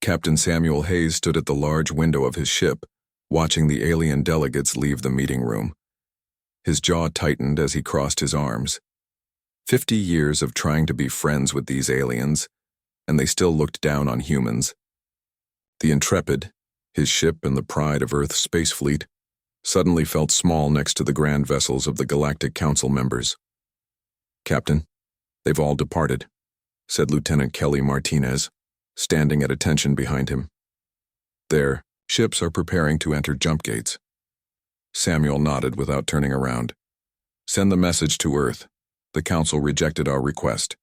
Captain Samuel Hayes stood at the large window of his ship, watching the alien delegates leave the meeting room. His jaw tightened as he crossed his arms. 50 years of trying to be friends with these aliens, and they still looked down on humans. The Intrepid, his ship and the pride of Earth's space fleet, suddenly felt small next to the grand vessels of the Galactic Council members. "Captain, they've all departed," said Lieutenant Kelly Martinez, standing at attention behind him. "Their ships are preparing to enter jump gates." Samuel nodded without turning around. "Send the message to Earth. The Council rejected our request."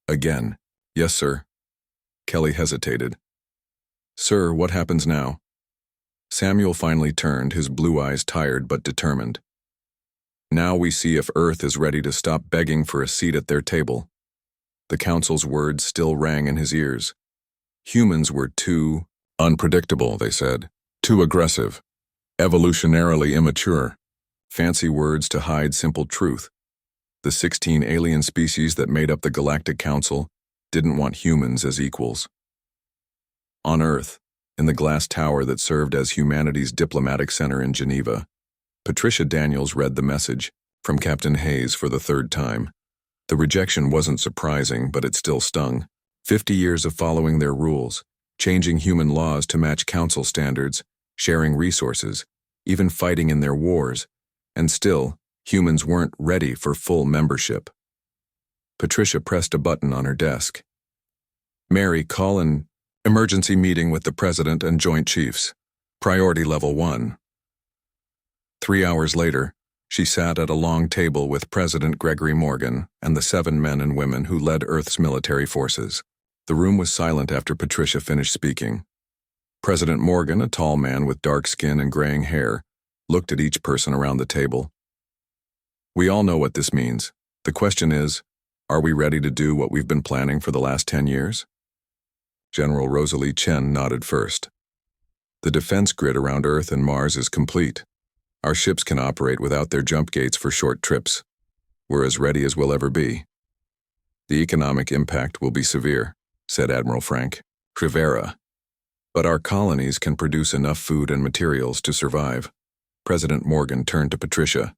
Again. "Yes, sir." Kelly hesitated. "Sir, what happens now?" Samuel finally turned, his blue eyes tired but determined. "Now we see if Earth is ready to stop begging for a seat at their table." The Council's words still rang in his ears. Humans were too unpredictable, they said, too aggressive, evolutionarily immature, fancy words to hide simple truth. The 16 alien species that made up the Galactic Council didn't want humans as equals. On Earth, in the glass tower that served as humanity's diplomatic center in Geneva, Patricia Daniels read the message from Captain Hayes for the third time. The rejection wasn't surprising, but it still stung. 50 years of following their rules, changing human laws to match council standards, sharing resources, even fighting in their wars, and still, humans weren't ready for full membership. Patricia pressed a button on her desk. "Mary, call an emergency meeting with the President and Joint Chiefs. Priority Level 1. 3 hours later, she sat at a long table with President Gregory Morgan and the 7 men and women who led Earth's military forces. The room was silent after Patricia finished speaking. President Morgan, a tall man with dark skin and graying hair, looked at each person around the table. "We all know what this means. The question is, are we ready to do what we've been planning for the last 10 years? General Rosalie Chen nodded first. "The defense grid around Earth and Mars is complete. Our ships can operate without their jump gates for short trips. We're as ready as we'll ever be. The economic impact will be severe," said Admiral Frank Rivera. "But our colonies can produce enough food and materials to survive." President Morgan turned to Patricia.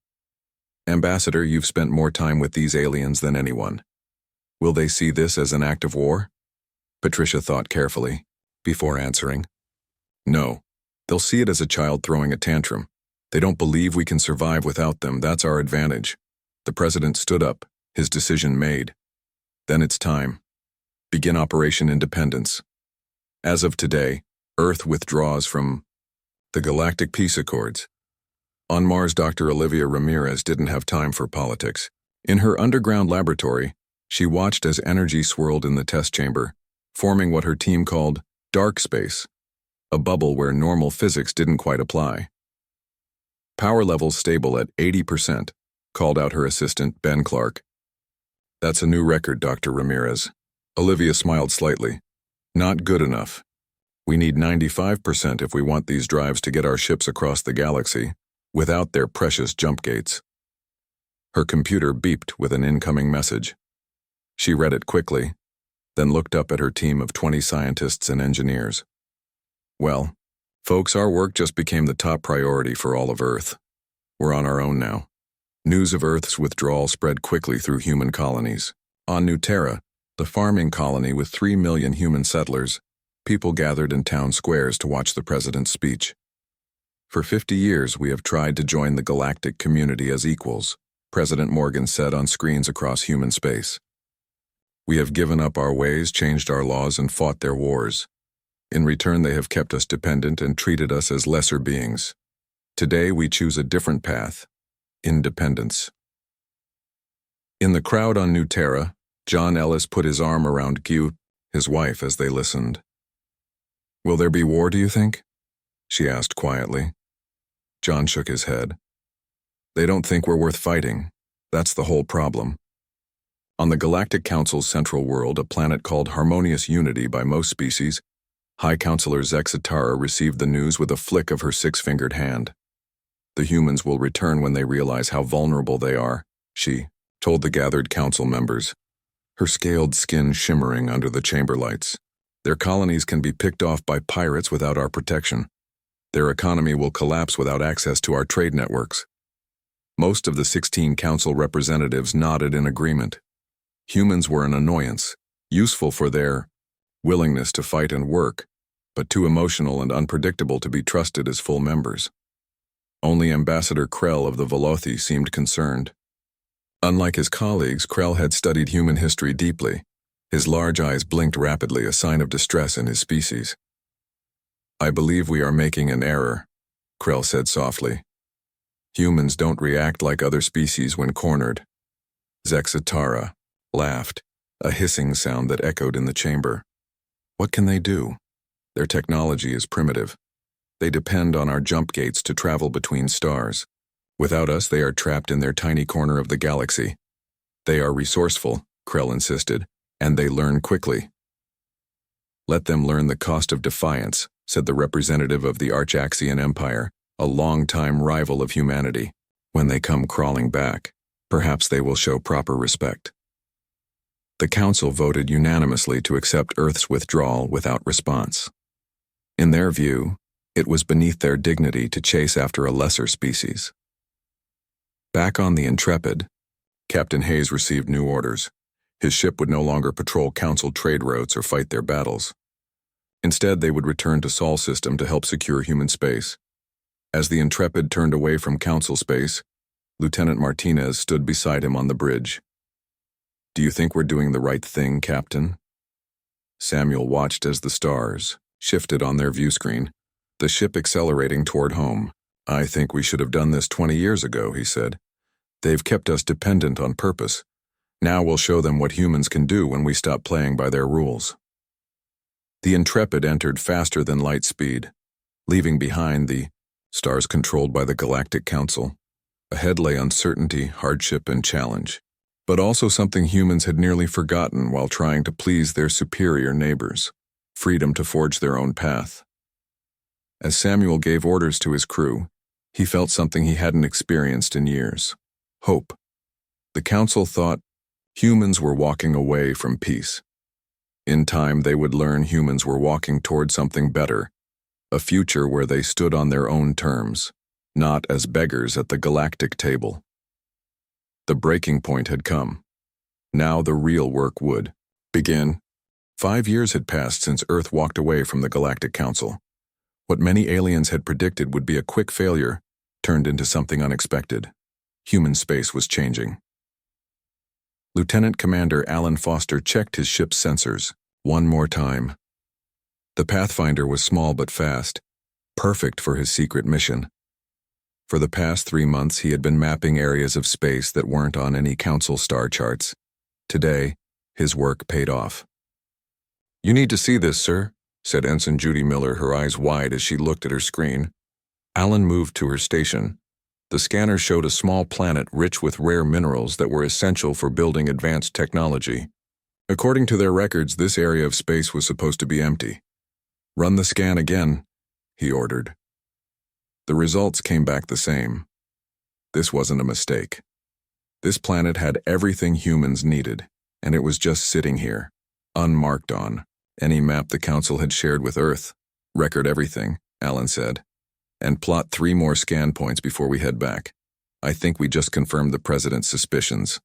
"Ambassador, you've spent more time with these aliens than anyone. Will they see this as an act of war?" Patricia thought carefully, before answering. "No. They'll see it as a child throwing a tantrum. They don't believe we can survive without them. That's our advantage." The president stood up, his decision made. "Then it's time. Begin Operation Independence. As of today, Earth withdraws from the Galactic Peace Accords." On Mars, Dr. Olivia Ramirez didn't have time for politics. In her underground laboratory, she watched as energy swirled in the test chamber, forming what her team called dark space, a bubble where normal physics didn't quite apply. "Power levels stable at 80%, called out her assistant, Ben Clark. "That's a new record, Dr. Ramirez." Olivia smiled slightly. "Not good enough. We need 95% if we want these drives to get our ships across the galaxy, without their precious jump gates." Her computer beeped with an incoming message. She read it quickly, then looked up at her team of 20 scientists and engineers. "Well, folks, our work just became the top priority for all of Earth. We're on our own now." News of Earth's withdrawal spread quickly through human colonies. On New Terra, the farming colony with 3 million human settlers, people gathered in town squares to watch the president's speech. "For 50 years, we have tried to join the galactic community as equals," President Morgan said on screens across human space. "We have given up our ways, changed our laws, and fought their wars. In return, they have kept us dependent and treated us as lesser beings. Today, we choose a different path: independence." In the crowd on New Terra, John Ellis put his arm around Gu, his wife, as they listened. "Will there be war, do you think?" she asked quietly. John shook his head. "They don't think we're worth fighting. That's the whole problem." On the Galactic Council's central world, a planet called Harmonious Unity by most species, High Counselor Zexatara received the news with a flick of her 6-fingered hand. "The humans will return when they realize how vulnerable they are," she told the gathered council members, her scaled skin shimmering under the chamber lights. Their colonies can be picked off by pirates without our protection. Their economy will collapse without access to our trade networks. Most of the 16 council representatives nodded in agreement. Humans were an annoyance, useful for their willingness to fight and work, but too emotional and unpredictable to be trusted as full members. Only Ambassador Krell of the Velothi seemed concerned. Unlike his colleagues, Krell had studied human history deeply. His large eyes blinked rapidly, a sign of distress in his species. "I believe we are making an error," Krell said softly. "Humans don't react like other species when cornered." Zexatara laughed, a hissing sound that echoed in the chamber. "What can they do? Their technology is primitive. They depend on our jump gates to travel between stars. Without us, they are trapped in their tiny corner of the galaxy. They are resourceful," Krell insisted, "and they learn quickly." "Let them learn the cost of defiance," said the representative of the Archaxian Empire, a longtime rival of humanity. "When they come crawling back, perhaps they will show proper respect." The council voted unanimously to accept Earth's withdrawal without response. In their view, it was beneath their dignity to chase after a lesser species. Back on the Intrepid, Captain Hayes received new orders. His ship would no longer patrol council trade routes or fight their battles. Instead, they would return to Sol System to help secure human space. As the Intrepid turned away from council space, Lieutenant Martinez stood beside him on the bridge. "Do you think we're doing the right thing, Captain?" Samuel watched as the stars shifted on their view screen, the ship accelerating toward home. "I think we should have done this 20 years ago," he said. "They've kept us dependent on purpose. Now we'll show them what humans can do when we stop playing by their rules." The Intrepid entered faster than light speed, leaving behind the stars controlled by the Galactic Council. Ahead lay uncertainty, hardship, and challenge, but also something humans had nearly forgotten while trying to please their superior neighbors: freedom to forge their own path. As Samuel gave orders to his crew, he felt something he hadn't experienced in years: hope. The council thought humans were walking away from peace. In time, they would learn humans were walking toward something better, a future where they stood on their own terms, not as beggars at the galactic table. The breaking point had come. Now the real work would begin. 5 years had passed since Earth walked away from the Galactic Council. What many aliens had predicted would be a quick failure turned into something unexpected. Human space was changing. Lieutenant Commander Alan Foster checked his ship's sensors one more time. The Pathfinder was small but fast, perfect for his secret mission. For the past 3 months, he had been mapping areas of space that weren't on any council star charts. Today, his work paid off. "You need to see this, sir," said Ensign Judy Miller, her eyes wide as she looked at her screen. Alan moved to her station. The scanner showed a small planet rich with rare minerals that were essential for building advanced technology. According to their records, this area of space was supposed to be empty. "Run the scan again," he ordered. The results came back the same. This wasn't a mistake. This planet had everything humans needed, and it was just sitting here, unmarked on any map the Council had shared with Earth. "Record everything," Alan said, "and plot 3 more scan points before we head back. I think we just confirmed the President's suspicions."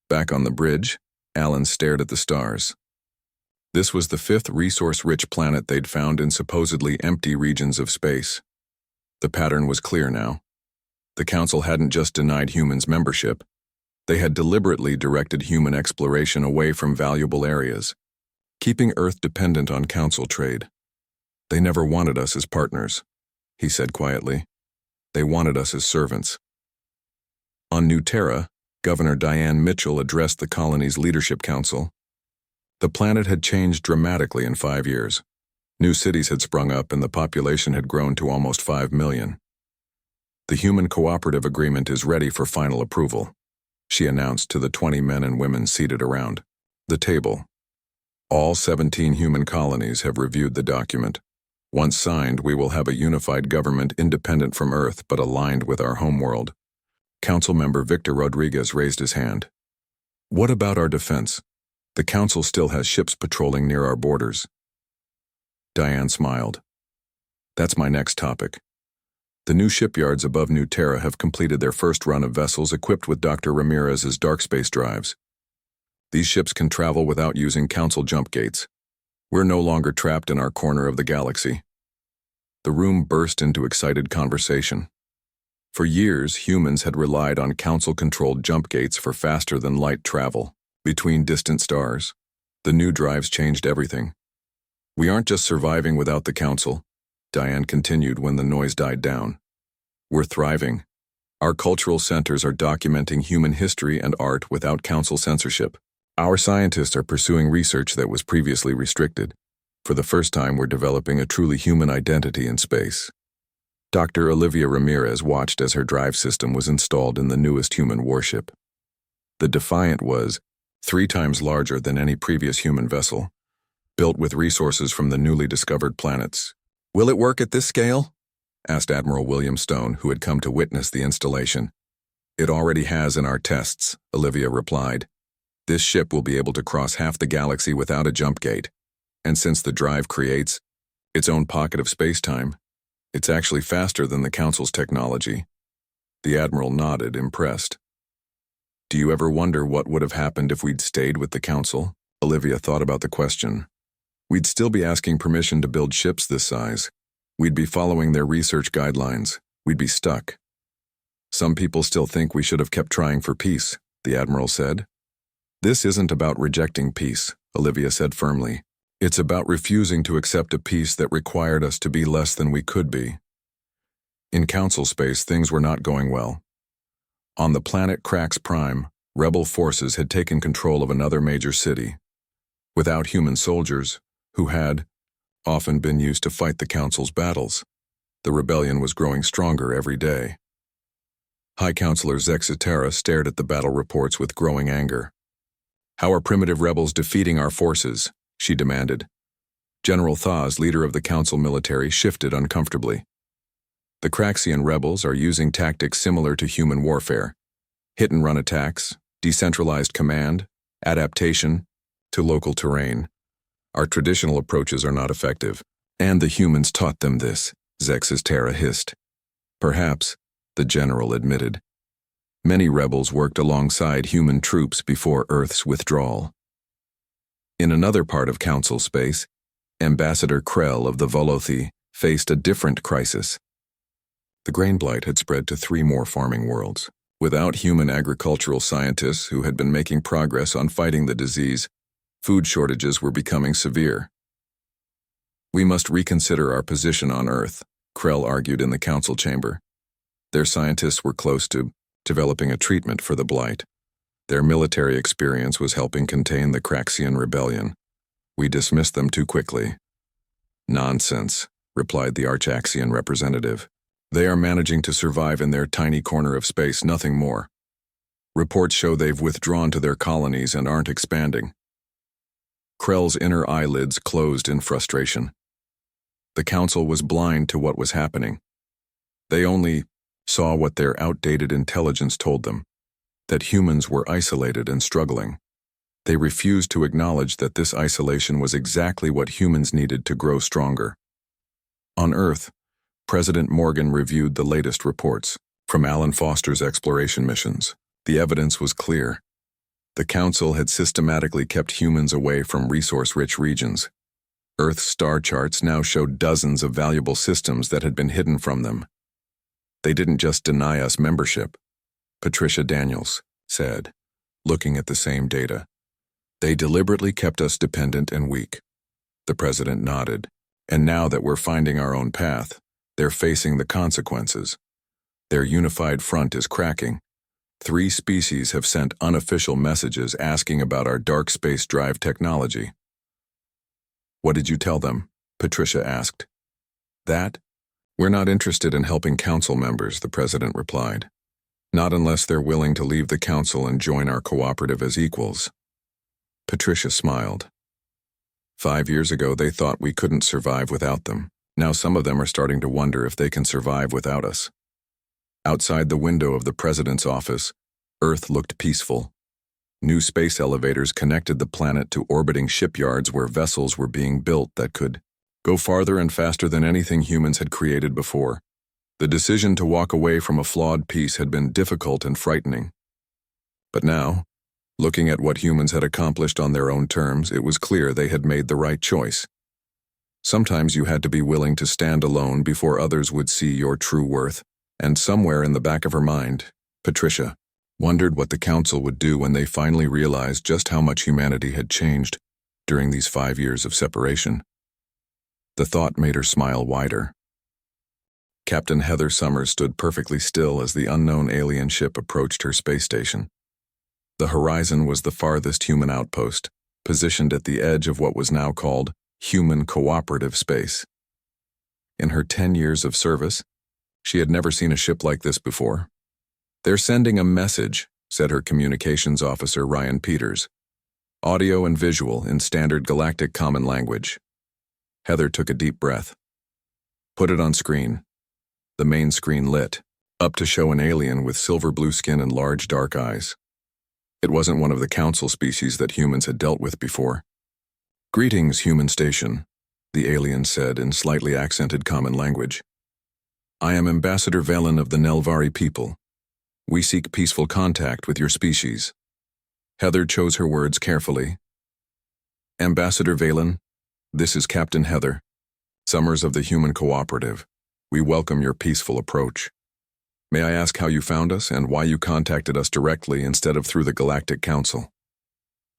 Back on the bridge, Alan stared at the stars. This was the 5th resource-rich planet they'd found in supposedly empty regions of space. The pattern was clear now. The Council hadn't just denied humans membership. They had deliberately directed human exploration away from valuable areas, keeping Earth dependent on Council trade. "They never wanted us as partners," he said quietly. "They wanted us as servants." On New Terra, Governor Diane Mitchell addressed the colony's leadership council. The planet had changed dramatically in 5 years. New cities had sprung up and the population had grown to almost 5 million. "The Human Cooperative Agreement is ready for final approval," she announced to the 20 men and women seated around the table. "All 17 human colonies have reviewed the document. Once signed, we will have a unified government independent from Earth but aligned with our homeworld." Council member Victor Rodriguez raised his hand. "What about our defense? The Council still has ships patrolling near our borders." Diane smiled. That's my next topic. The new shipyards above New Terra have completed their first run of vessels equipped with Dr. Ramirez's dark space drives. These ships can travel without using Council jump gates. We're no longer trapped in our corner of the galaxy. The room burst into excited conversation. For years, humans had relied on Council-controlled jump gates for faster-than-light travel between distant stars. The new drives changed everything. We aren't just surviving without the Council, Diane continued when the noise died down. We're thriving. Our cultural centers are documenting human history and art without Council censorship. Our scientists are pursuing research that was previously restricted. For the first time, we're developing a truly human identity in space. Dr. Olivia Ramirez watched as her drive system was installed in the newest human warship. The Defiant was 3 times larger than any previous human vessel, built with resources from the newly discovered planets. Will it work at this scale? Asked Admiral William Stone, who had come to witness the installation. It already has in our tests, Olivia replied. This ship will be able to cross half the galaxy without a jump gate, and since the drive creates its own pocket of space-time, it's actually faster than the Council's technology. The Admiral nodded, impressed. Do you ever wonder what would have happened if we'd stayed with the Council? Olivia thought about the question. We'd still be asking permission to build ships this size. We'd be following their research guidelines. We'd be stuck. Some people still think we should have kept trying for peace, the Admiral said. This isn't about rejecting peace, Olivia said firmly. It's about refusing to accept a peace that required us to be less than we could be. In Council space, things were not going well. On the planet Krax Prime, rebel forces had taken control of another major city. Without human soldiers, who had often been used to fight the Council's battles, the rebellion was growing stronger every day. High Counselor Zexitera stared at the battle reports with growing anger. How are primitive rebels defeating our forces? She demanded. General Thaz, leader of the Council military, shifted uncomfortably. The Kraxian rebels are using tactics similar to human warfare. Hit-and-run attacks, decentralized command, adaptation to local terrain. Our traditional approaches are not effective, and the humans taught them this, Zexitera hissed. Perhaps, the general admitted. Many rebels worked alongside human troops before Earth's withdrawal. In another part of Council space, Ambassador Krell of the Volothi faced a different crisis. The grain blight had spread to 3 more farming worlds. Without human agricultural scientists who had been making progress on fighting the disease, food shortages were becoming severe. We must reconsider our position on Earth, Krell argued in the Council chamber. Their scientists were close to developing a treatment for the blight. Their military experience was helping contain the Kraxian rebellion. We dismissed them too quickly. Nonsense, replied the Archaxian representative. They are managing to survive in their tiny corner of space, nothing more. Reports show they've withdrawn to their colonies and aren't expanding. Krell's inner eyelids closed in frustration. The Council was blind to what was happening. They only saw what their outdated intelligence told them, that humans were isolated and struggling. They refused to acknowledge that this isolation was exactly what humans needed to grow stronger. On Earth, President Morgan reviewed the latest reports from Alan Foster's exploration missions. The evidence was clear. The Council had systematically kept humans away from resource-rich regions. Earth's star charts now showed dozens of valuable systems that had been hidden from them. They didn't just deny us membership, Patricia Daniels said, looking at the same data. They deliberately kept us dependent and weak. The president nodded. And now that we're finding our own path, they're facing the consequences. Their unified front is cracking. 3 species have sent unofficial messages asking about our dark space drive technology. What did you tell them? Patricia asked. That? We're not interested in helping Council members, the president replied. Not unless they're willing to leave the Council and join our cooperative as equals. Patricia smiled. 5 years ago, they thought we couldn't survive without them. Now some of them are starting to wonder if they can survive without us. Outside the window of the president's office, Earth looked peaceful. New space elevators connected the planet to orbiting shipyards where vessels were being built that could Go farther and faster than anything humans had created before. The decision to walk away from a flawed piece had been difficult and frightening. But now, looking at what humans had accomplished on their own terms, it was clear they had made the right choice. Sometimes you had to be willing to stand alone before others would see your true worth, and somewhere in the back of her mind, Patricia wondered what the Council would do when they finally realized just how much humanity had changed during these 5 years of separation. The thought made her smile wider. Captain Heather Summers stood perfectly still as the unknown alien ship approached her space station. The horizon was the farthest human outpost, positioned at the edge of what was now called human cooperative space. In her 10 years of service, she had never seen a ship like this before. "They're sending a message," said her communications officer Ryan Peters. "Audio and visual in standard galactic common language." Heather took a deep breath. "Put it on screen." The main screen lit, up to show an alien with silver blue skin and large dark eyes. It wasn't one of the Council species that humans had dealt with before. "Greetings, human station," the alien said in slightly accented common language. "I am Ambassador Valen of the Nelvari people. We seek peaceful contact with your species." Heather chose her words carefully. "Ambassador Valen, this is Captain Heather Summers of the Human Cooperative. We welcome your peaceful approach. May I ask how you found us and why you contacted us directly instead of through the Galactic Council?"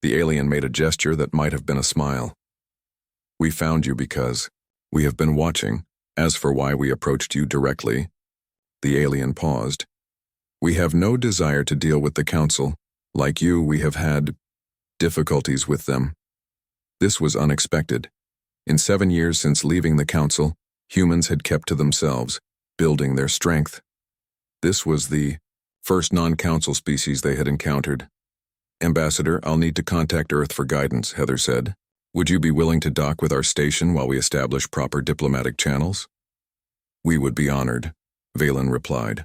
The alien made a gesture that might have been a smile. "We found you because we have been watching. As for why we approached you directly," the alien paused. "We have no desire to deal with the Council. Like you, we have had difficulties with them." This was unexpected. In 7 years since leaving the Council, humans had kept to themselves, building their strength. This was the first non-Council species they had encountered. "Ambassador, I'll need to contact Earth for guidance," Heather said. "Would you be willing to dock with our station while we establish proper diplomatic channels?" "We would be honored," Valen replied.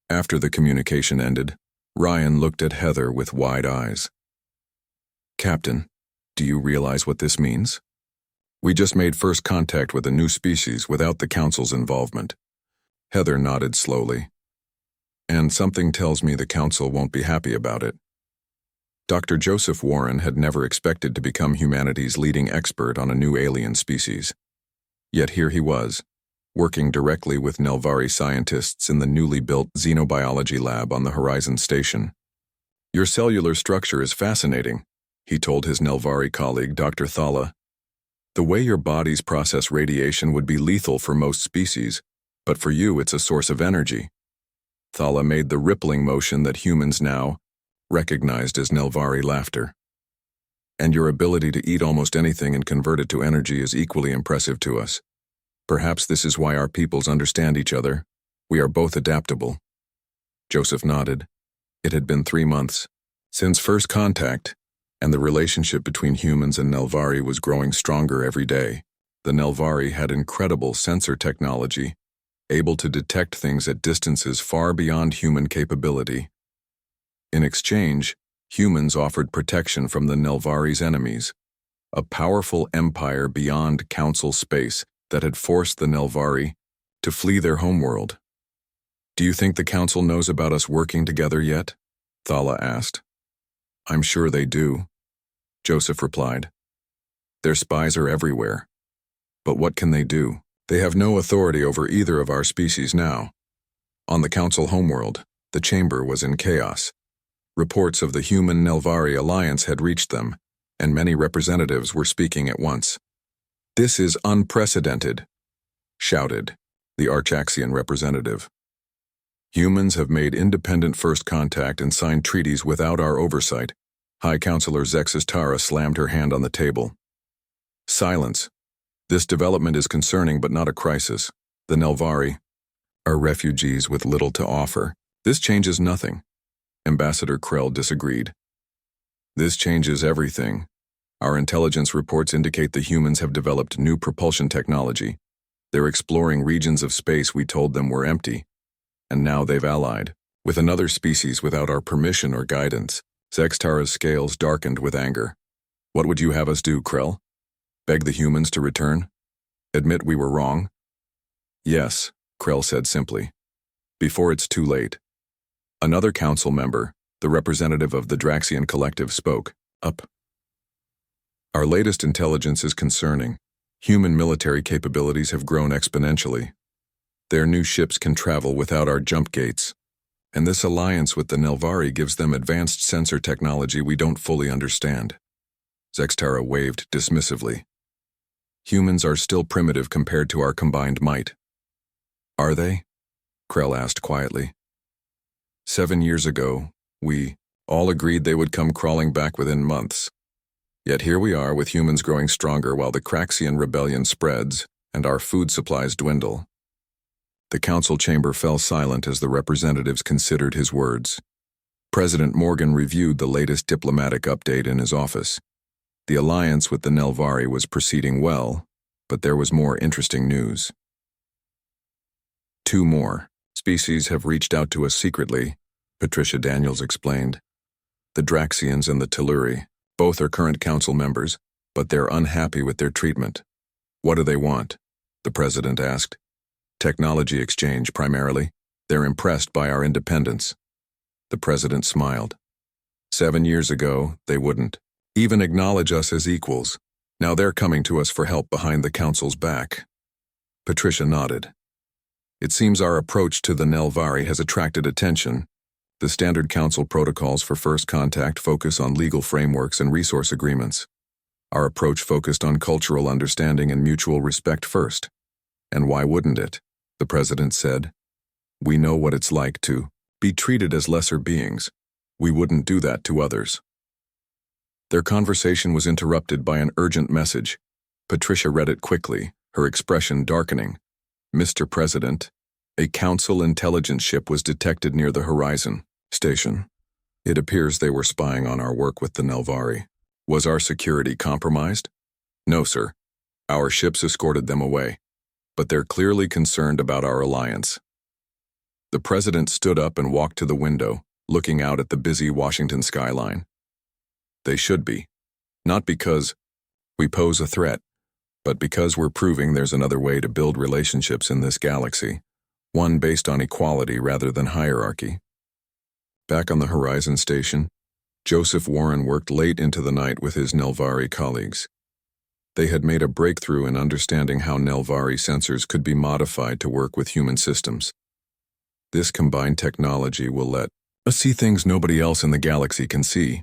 After the communication ended, Ryan looked at Heather with wide eyes. "Captain, do you realize what this means? We just made first contact with a new species without the Council's involvement." Heather nodded slowly. "And something tells me the Council won't be happy about it." Dr. Joseph Warren had never expected to become humanity's leading expert on a new alien species. Yet here he was, working directly with Nelvari scientists in the newly built xenobiology lab on the Horizon Station. "Your cellular structure is fascinating," he told his Nelvari colleague, Dr. Thala. "The way your bodies process radiation would be lethal for most species, but for you it's a source of energy." Thala made the rippling motion that humans now recognized as Nelvari laughter. "And your ability to eat almost anything and convert it to energy is equally impressive to us. Perhaps this is why our peoples understand each other. We are both adaptable." Joseph nodded. It had been 3 months since first contact, and the relationship between humans and Nelvari was growing stronger every day. The Nelvari had incredible sensor technology, able to detect things at distances far beyond human capability. In exchange, humans offered protection from the Nelvari's enemies, a powerful empire beyond Council space that had forced the Nelvari to flee their homeworld. "Do you think the Council knows about us working together yet?" Thala asked. "I'm sure they do," Joseph replied. "Their spies are everywhere. But what can they do? They have no authority over either of our species now." On the Council homeworld, the chamber was in chaos. Reports of the Human-Nelvari alliance had reached them, and many representatives were speaking at once. "This is unprecedented," shouted the Archaxian representative. "Humans have made independent first contact and signed treaties without our oversight." High Counselor Zexis Tara slammed her hand on the table. "Silence. This development is concerning but not a crisis. The Nelvari are refugees with little to offer. This changes nothing." Ambassador Krell disagreed. "This changes everything. Our intelligence reports indicate the humans have developed new propulsion technology. They're exploring regions of space we told them were empty. And now they've allied with another species without our permission or guidance." Zextara's scales darkened with anger. "What would you have us do, Krell? Beg the humans to return?" Admit we were wrong? Yes, Krell said simply. Before it's too late. Another council member, the representative of the Draxian Collective, spoke up. Our latest intelligence is concerning. Human military capabilities have grown exponentially. Their new ships can travel without our jump gates, and this alliance with the Nelvari gives them advanced sensor technology we don't fully understand. Zextara waved dismissively. Humans are still primitive compared to our combined might. Are they? Krell asked quietly. 7 years ago, we all agreed they would come crawling back within months. Yet here we are with humans growing stronger while the Craxian rebellion spreads and our food supplies dwindle. The council chamber fell silent as the representatives considered his words. President Morgan reviewed the latest diplomatic update in his office. The alliance with the Nelvari was proceeding well, but there was more interesting news. 2 more species have reached out to us secretly, Patricia Daniels explained. The Draxians and the Telluri. Both are current council members, but they're unhappy with their treatment. What do they want? The president asked. Technology exchange, primarily. They're impressed by our independence. The president smiled. 7 years ago, they wouldn't even acknowledge us as equals. Now they're coming to us for help behind the council's back. Patricia nodded. It seems our approach to the Nelvari has attracted attention. The standard council protocols for first contact focus on legal frameworks and resource agreements. Our approach focused on cultural understanding and mutual respect first. And why wouldn't it? The president said. We know what it's like to be treated as lesser beings. We wouldn't do that to others. Their conversation was interrupted by an urgent message. Patricia read it quickly, her expression darkening. Mr. President, a council intelligence ship was detected near the horizon station. It appears they were spying on our work with the Nelvari. Was our security compromised? No, sir. Our ships escorted them away, but they're clearly concerned about our alliance. The president stood up and walked to the window, looking out at the busy Washington skyline. They should be. Not because we pose a threat, but because we're proving there's another way to build relationships in this galaxy, one based on equality rather than hierarchy. Back on the Horizon Station, Joseph Warren worked late into the night with his Nelvari colleagues. They had made a breakthrough in understanding how Nelvari sensors could be modified to work with human systems. This combined technology will let us see things nobody else in the galaxy can see,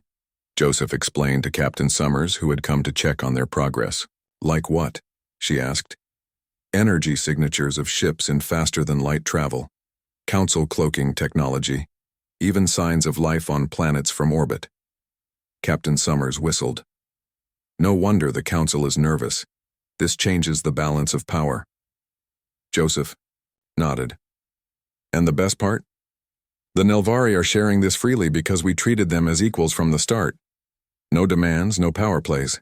Joseph explained to Captain Summers, who had come to check on their progress. Like what? She asked. Energy signatures of ships in faster-than-light travel, council cloaking technology, even signs of life on planets from orbit. Captain Summers whistled. No wonder the council is nervous. This changes the balance of power. Joseph nodded. And the best part? The Nelvari are sharing this freely because we treated them as equals from the start. No demands, no power plays.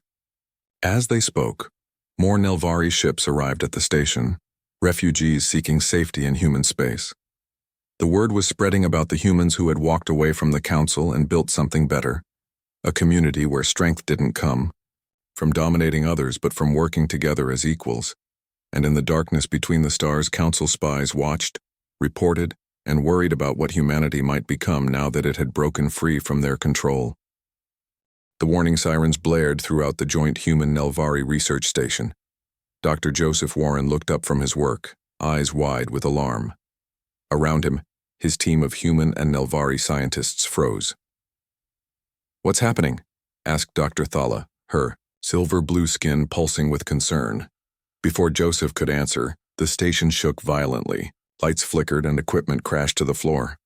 As they spoke, more Nelvari ships arrived at the station, refugees seeking safety in human space. The word was spreading about the humans who had walked away from the council and built something better, a community where strength didn't come from dominating others but from working together as equals. And in the darkness between the stars, council spies watched, reported, and worried about what humanity might become now that it had broken free from their control. The warning sirens blared throughout the joint human-Nelvari research station. Dr. Joseph Warren looked up from his work, eyes wide with alarm. Around him, his team of human and Nelvari scientists froze. What's happening? Asked Dr. Thala, her silver-blue skin pulsing with concern. Before Joseph could answer, the station shook violently. Lights flickered and equipment crashed to the floor.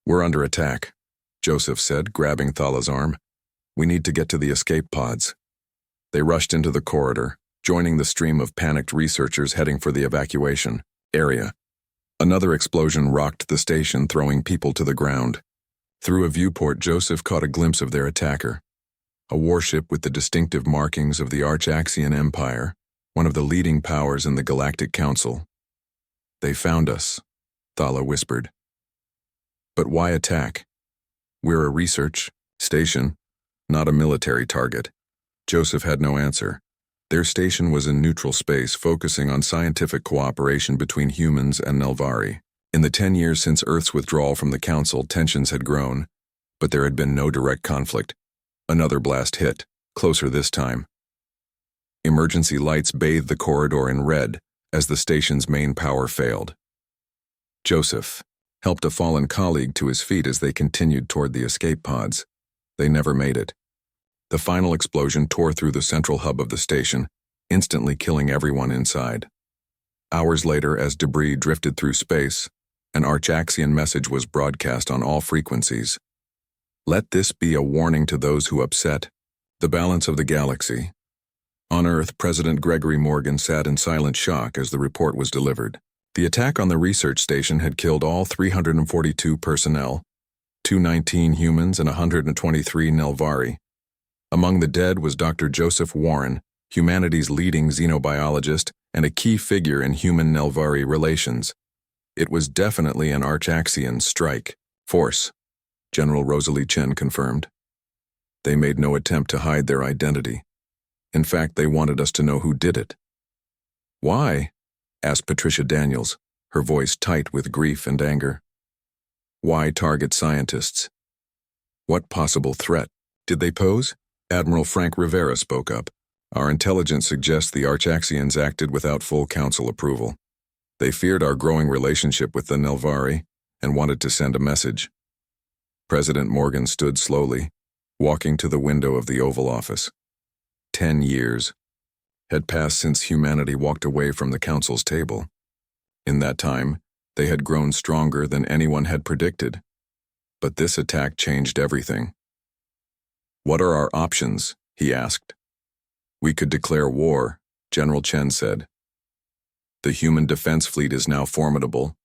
We're under attack, Joseph said, grabbing Thala's arm. We need to get to the escape pods. They rushed into the corridor, joining the stream of panicked researchers heading for the evacuation area. Another explosion rocked the station, throwing people to the ground. Through a viewport, Joseph caught a glimpse of their attacker. A warship with the distinctive markings of the Archaxian Empire, one of the leading powers in the Galactic Council. They found us, Thala whispered. But why attack? We're a research station, not a military target. Joseph had no answer. Their station was in neutral space, focusing on scientific cooperation between humans and Nelvari. In the 10 years since Earth's withdrawal from the Council, tensions had grown, but there had been no direct conflict. Another blast hit, closer this time. Emergency lights bathed the corridor in red as the station's main power failed. Joseph helped a fallen colleague to his feet as they continued toward the escape pods. They never made it. The final explosion tore through the central hub of the station, instantly killing everyone inside. Hours later, as debris drifted through space, an Archaxian message was broadcast on all frequencies. Let this be a warning to those who upset the balance of the galaxy. On Earth, President Gregory Morgan sat in silent shock as the report was delivered. The attack on the research station had killed all 342 personnel, 219 humans and 123 Nelvari. Among the dead was Dr. Joseph Warren, humanity's leading xenobiologist and a key figure in human-Nelvari relations. It was definitely an Archaxian strike force, General Rosalie Chen confirmed. They made no attempt to hide their identity. In fact, they wanted us to know who did it. Why? Asked Patricia Daniels, her voice tight with grief and anger. Why target scientists? What possible threat did they pose? Admiral Frank Rivera spoke up. Our intelligence suggests the Archaxians acted without full council approval. They feared our growing relationship with the Nelvari and wanted to send a message. President Morgan stood slowly, walking to the window of the Oval Office. 10 years had passed since humanity walked away from the Council's table. In that time, they had grown stronger than anyone had predicted. But this attack changed everything. What are our options? He asked. We could declare war, General Chen said. The human defense fleet is now formidable,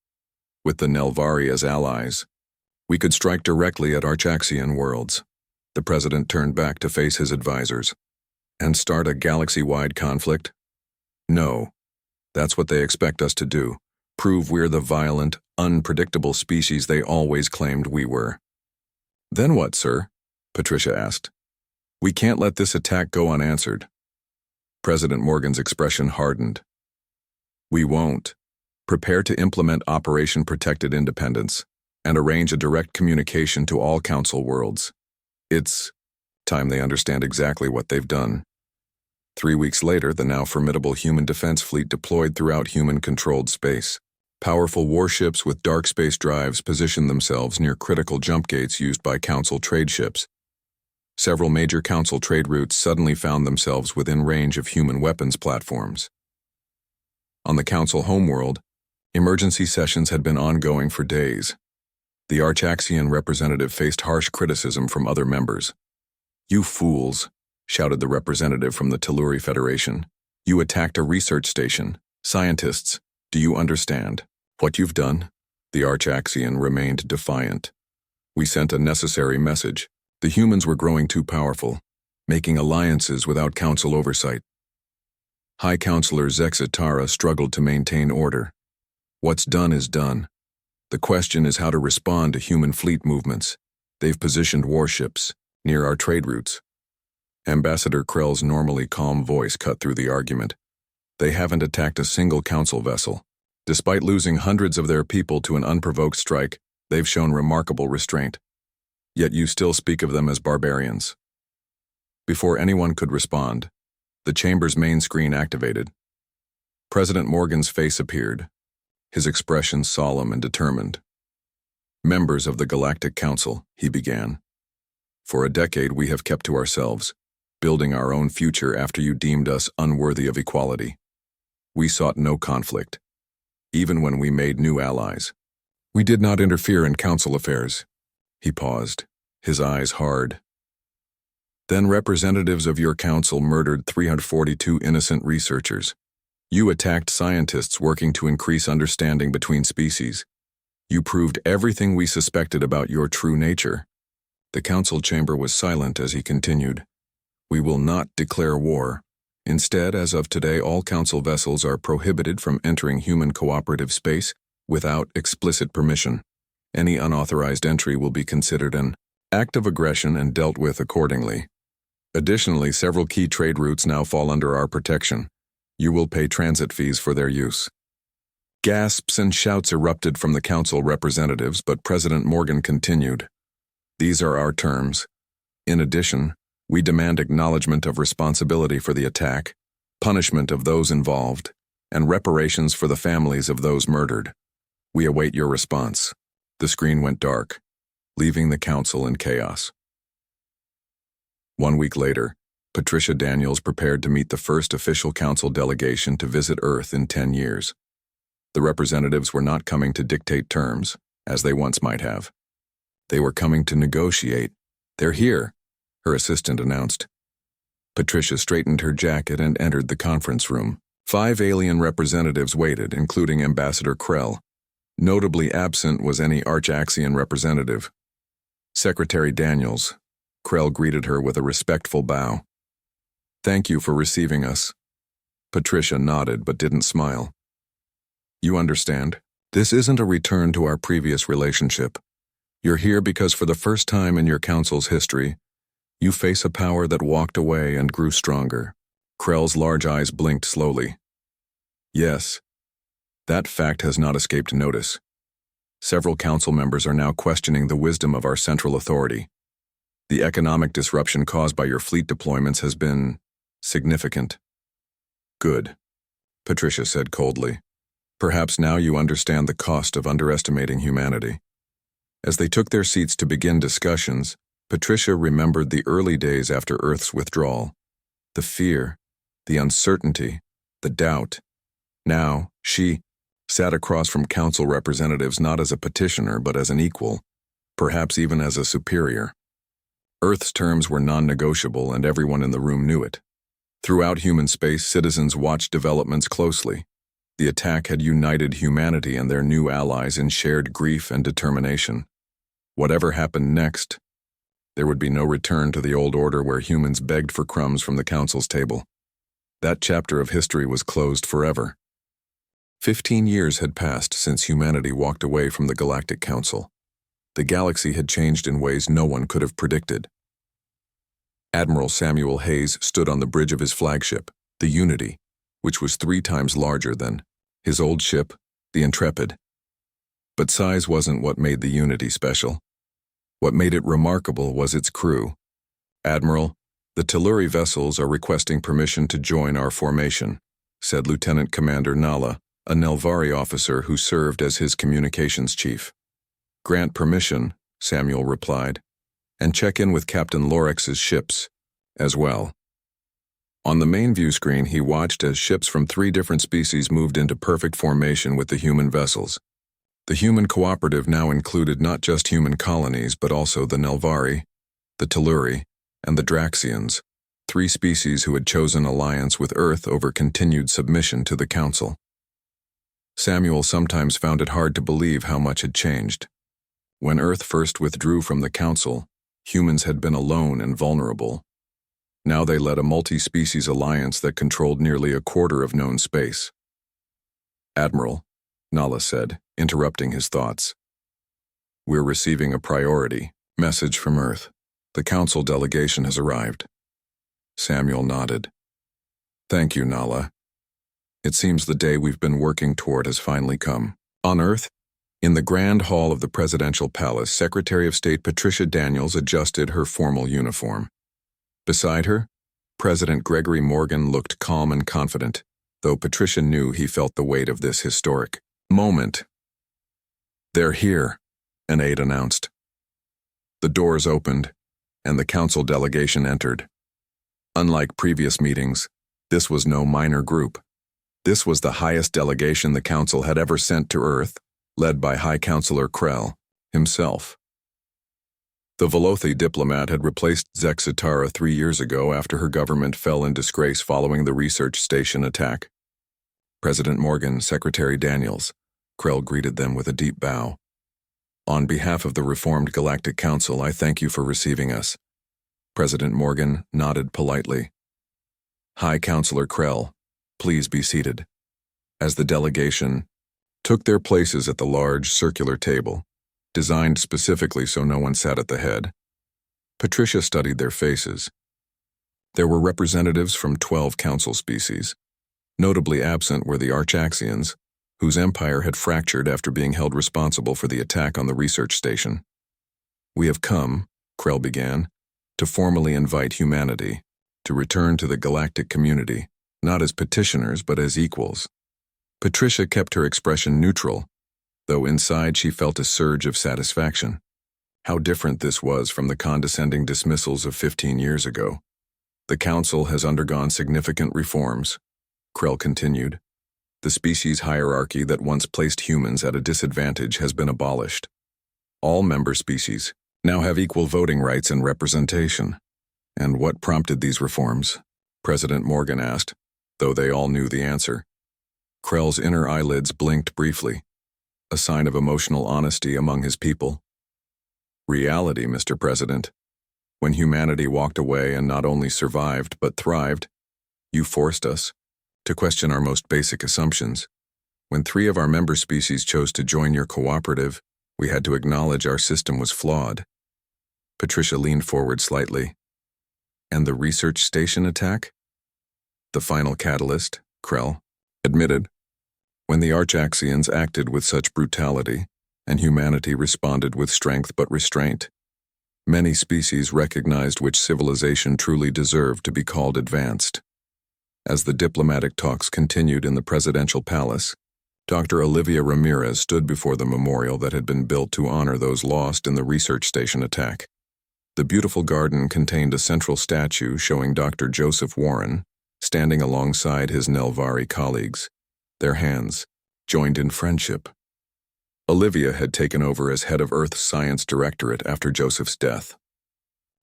with the Nelvari as allies. We could strike directly at Archaxian worlds. The president turned back to face his advisors. And start a galaxy-wide conflict? No. That's what they expect us to do. Prove we're the violent, unpredictable species they always claimed we were. Then what, sir? Patricia asked. We can't let this attack go unanswered. President Morgan's expression hardened. We won't. Prepare to implement Operation Protected Independence and arrange a direct communication to all Council worlds. It's time they understand exactly what they've done. 3 weeks later, the now formidable human defense fleet deployed throughout human-controlled space. Powerful warships with dark space drives positioned themselves near critical jump gates used by Council trade ships. Several major Council trade routes suddenly found themselves within range of human weapons platforms. On the Council homeworld, emergency sessions had been ongoing for days. The Archaxian representative faced harsh criticism from other members. You fools, shouted the representative from the Telluri Federation. You attacked a research station. Scientists, do you understand what you've done? The Archaxian remained defiant. We sent a necessary message. The humans were growing too powerful, making alliances without council oversight. High Counselor Zexitara struggled to maintain order. What's done is done. The question is how to respond to human fleet movements. They've positioned warships near our trade routes. Ambassador Krell's normally calm voice cut through the argument. They haven't attacked a single council vessel. Despite losing hundreds of their people to an unprovoked strike, they've shown remarkable restraint. Yet you still speak of them as barbarians. Before anyone could respond, the chamber's main screen activated. President Morgan's face appeared, his expression solemn and determined. Members of the Galactic Council, he began. For a decade we have kept to ourselves, building our own future after you deemed us unworthy of equality. We sought no conflict, even when we made new allies. We did not interfere in council affairs. He paused, his eyes hard. Then representatives of your council murdered 342 innocent researchers. You attacked scientists working to increase understanding between species. You proved everything we suspected about your true nature. The council chamber was silent as he continued. We will not declare war. Instead, as of today, all council vessels are prohibited from entering human cooperative space without explicit permission. Any unauthorized entry will be considered an act of aggression and dealt with accordingly. Additionally, several key trade routes now fall under our protection. You will pay transit fees for their use. Gasps and shouts erupted from the council representatives, but President Morgan continued. These are our terms. In addition, we demand acknowledgement of responsibility for the attack, punishment of those involved, and reparations for the families of those murdered. We await your response. The screen went dark, leaving the council in chaos. 1 week later, Patricia Daniels prepared to meet the first official council delegation to visit Earth in 10 years. The representatives were not coming to dictate terms, as they once might have. They were coming to negotiate. They're here, her assistant announced. Patricia straightened her jacket and entered the conference room. 5 alien representatives waited, including Ambassador Krell. Notably absent was any Archaxian representative. Secretary Daniels. Krell greeted her with a respectful bow. Thank you for receiving us. Patricia nodded but didn't smile. You understand, this isn't a return to our previous relationship. You're here because for the first time in your council's history, you face a power that walked away and grew stronger. Krell's large eyes blinked slowly. Yes, that fact has not escaped notice. Several council members are now questioning the wisdom of our central authority. The economic disruption caused by your fleet deployments has been significant. Good, Patricia said coldly. Perhaps now you understand the cost of underestimating humanity. As they took their seats to begin discussions, Patricia remembered the early days after Earth's withdrawal. The fear, the uncertainty, the doubt. Now, she sat across from council representatives not as a petitioner but as an equal, perhaps even as a superior. Earth's terms were non-negotiable and everyone in the room knew it. Throughout human space, citizens watched developments closely. The attack had united humanity and their new allies in shared grief and determination. Whatever happened next, there would be no return to the old order where humans begged for crumbs from the council's table. That chapter of history was closed forever. 15 years had passed since humanity walked away from the Galactic Council. The galaxy had changed in ways no one could have predicted. Admiral Samuel Hayes stood on the bridge of his flagship, the Unity, which was 3 times larger than his old ship, the Intrepid. But size wasn't what made the Unity special. What made it remarkable was its crew. Admiral, the Telluri vessels are requesting permission to join our formation, said Lieutenant Commander Nala, a Nelvari officer who served as his communications chief. Grant permission, Samuel replied, and check in with Captain Lorex's ships as well. On the main view screen, he watched as ships from 3 different species moved into perfect formation with the human vessels. The human cooperative now included not just human colonies, but also the Nelvari, the Telluri, and the Draxians, 3 species who had chosen alliance with Earth over continued submission to the Council. Samuel sometimes found it hard to believe how much had changed. When Earth first withdrew from the Council, humans had been alone and vulnerable. Now they led a multi-species alliance that controlled nearly a quarter of known space. Admiral, Nala said, interrupting his thoughts. We're receiving a priority message from Earth. The Council delegation has arrived. Samuel nodded. Thank you, Nala. It seems the day we've been working toward has finally come. On Earth, in the Grand Hall of the Presidential Palace, Secretary of State Patricia Daniels adjusted her formal uniform. Beside her, President Gregory Morgan looked calm and confident, though Patricia knew he felt the weight of this historic moment. They're here, an aide announced. The doors opened, and the council delegation entered. Unlike previous meetings, this was no minor group. This was the highest delegation the council had ever sent to Earth, led by High Counselor Krell himself. The Velothi diplomat had replaced Zexitara 3 years ago after her government fell in disgrace following the research station attack. President Morgan, Secretary Daniels, Krell greeted them with a deep bow. On behalf of the reformed Galactic Council, I thank you for receiving us. President Morgan nodded politely. High Counselor Krell, please be seated. As the delegation took their places at the large circular table, designed specifically so no one sat at the head, Patricia studied their faces. There were representatives from 12 council species. Notably absent were the Archaxians, whose empire had fractured after being held responsible for the attack on the research station. "We have come," Krell began, "to formally invite humanity to return to the galactic community, not as petitioners but as equals." Patricia kept her expression neutral, though inside she felt a surge of satisfaction. How different this was from the condescending dismissals of 15 years ago. "The Council has undergone significant reforms," Krell continued. "The species hierarchy that once placed humans at a disadvantage has been abolished. All member species now have equal voting rights and representation." "And what prompted these reforms?" President Morgan asked, though they all knew the answer. Krell's inner eyelids blinked briefly, a sign of emotional honesty among his people. "Reality, Mr. President. When humanity walked away and not only survived but thrived, you forced us to question our most basic assumptions. When 3 of our member species chose to join your cooperative, we had to acknowledge our system was flawed." Patricia leaned forward slightly. "And the research station attack?" "The final catalyst," Krell admitted. "When the Archaxians acted with such brutality, and humanity responded with strength but restraint, many species recognized which civilization truly deserved to be called advanced." As the diplomatic talks continued in the presidential palace, Dr. Olivia Ramirez stood before the memorial that had been built to honor those lost in the research station attack. The beautiful garden contained a central statue showing Dr. Joseph Warren standing alongside his Nelvari colleagues, their hands joined in friendship. Olivia had taken over as head of Earth's Science Directorate after Joseph's death.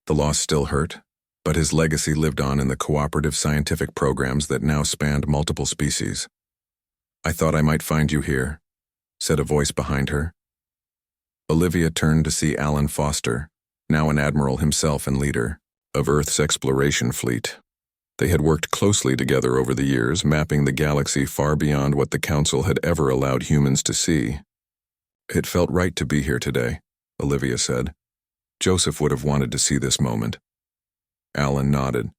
The loss still hurt, but his legacy lived on in the cooperative scientific programs that now spanned multiple species. "I thought I might find you here," said a voice behind her. Olivia turned to see Alan Foster, now an admiral himself and leader of Earth's exploration fleet. They had worked closely together over the years, mapping the galaxy far beyond what the Council had ever allowed humans to see. "It felt right to be here today," Olivia said. "Joseph would have wanted to see this moment." Alan nodded.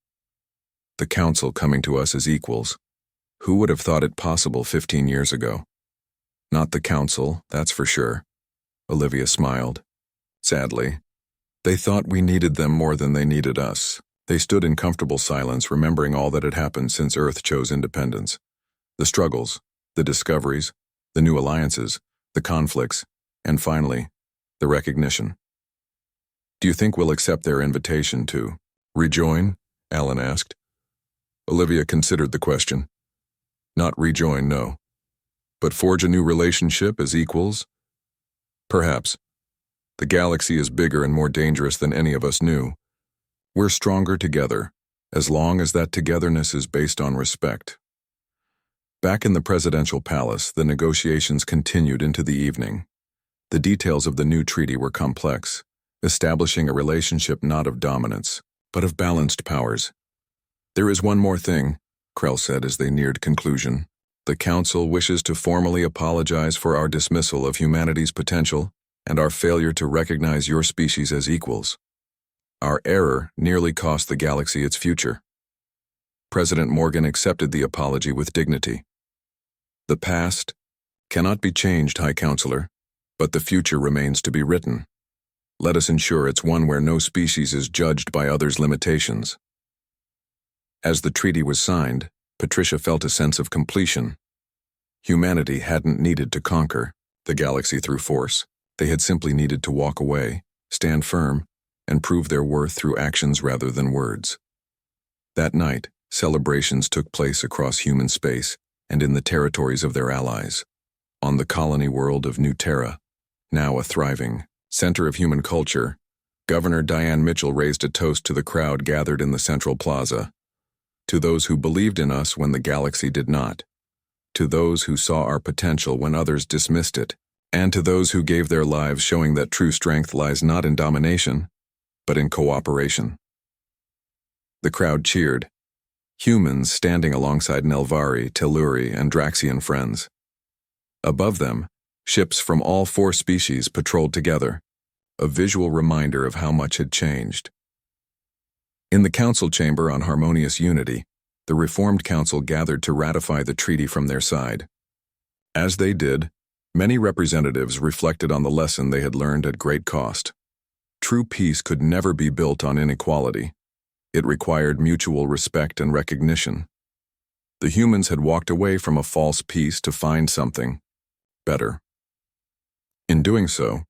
"The Council coming to us as equals. Who would have thought it possible 15 years ago?" "Not the Council, that's for sure," Olivia smiled. "Sadly, they thought we needed them more than they needed us." They stood in comfortable silence, remembering all that had happened since Earth chose independence. The struggles, the discoveries, the new alliances, the conflicts, and finally, the recognition. "Do you think we'll accept their invitation to rejoin?" Alan asked. Olivia considered the question. "Not rejoin, no. But forge a new relationship as equals? Perhaps. The galaxy is bigger and more dangerous than any of us knew. We're stronger together, as long as that togetherness is based on respect." Back in the presidential palace, the negotiations continued into the evening. The details of the new treaty were complex, establishing a relationship not of dominance, but of balanced powers. "There is one more thing," Krell said as they neared conclusion. "The Council wishes to formally apologize for our dismissal of humanity's potential and our failure to recognize your species as equals. Our error nearly cost the galaxy its future." President Morgan accepted the apology with dignity. "The past cannot be changed, High Counselor, but the future remains to be written. Let us ensure it's one where no species is judged by others' limitations." As the treaty was signed, Patricia felt a sense of completion. Humanity hadn't needed to conquer the galaxy through force. They had simply needed to walk away, stand firm, and prove their worth through actions rather than words. That night, celebrations took place across human space and in the territories of their allies. On the colony world of New Terra, now a thriving center of human culture, Governor Diane Mitchell raised a toast to the crowd gathered in the central plaza. "To those who believed in us when the galaxy did not. To those who saw our potential when others dismissed it. And to those who gave their lives showing that true strength lies not in domination, but in cooperation." The crowd cheered, humans standing alongside Nelvari, Telluri, and Draxian friends. Above them, ships from all 4 species patrolled together, a visual reminder of how much had changed. In the council chamber on harmonious unity, the Reformed Council gathered to ratify the treaty from their side. As they did, many representatives reflected on the lesson they had learned at great cost. True peace could never be built on inequality. It required mutual respect and recognition. The humans had walked away from a false peace to find something better. In doing so,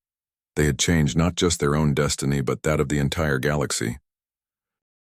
they had changed not just their own destiny but that of the entire galaxy.